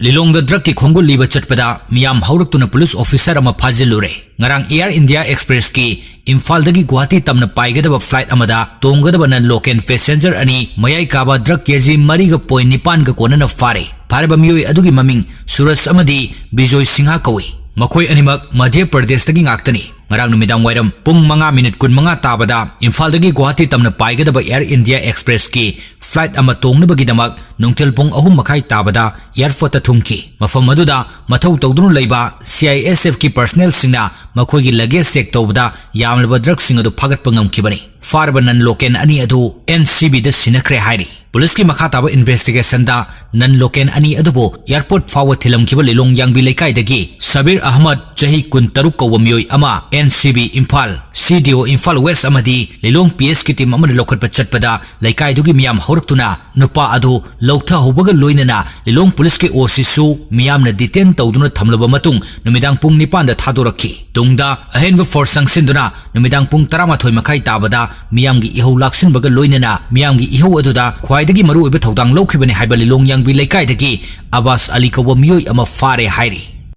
Lilongda drug ki khonggul liba chatpada miyam houraktuna police officer ama fajillure. Ngarang Air India Express ki Imphal dagi Guwahati tamna paigadaba flight amada tonggadaba nan local passenger ani mayai kaba drug kg 4.9 ga konana fare. Phareba miyoi adugi maming Suraj amadi Bijoy Singha kawi. Makhoi animak Madhya Pradesh dagi ngaktani. Ngarang numidang wairam pung 5 minute 15 tabada Imphal dagi Guwahati tamna paigadaba Air India Express ki flight ama tongnabagi damak nungtil pung 3:30 tabada airport ta thumki. Mafam maduda mathau tawdunu leiba CISF ki personnel singna makhoi gi luggage check tawbada yamlaba drug sing adu phagat pangam kibani. Farba nan loken ani adu NCB da sinakre hairi. Police ki makha taba investigation da nan loken ani adubo airport fawa thilam kiba Lilongda lekai dagi Sabir Ahmad chahi 13 kawamyoi ama NCB Imphal CDO Imphal West amadi Lilong PS ki team amana lokhat pa chatpada lekai dugi miyam houraktuna nupa adu lautha hobaga loinana Lilong police ki OC miyam na detain tawduna thamlaba matung numidang pung 9 da thadorakhi. Tungda ahenba force sangsinduna numidang pung 13 makai tabada miyam gi ihau laksin baga loinana miyam gi ihau aduda khwaidagi maru ibe thodang lokhibani haiba Lilongda lekai dagi Abbas Ali kawa miyoi ama fare hairi.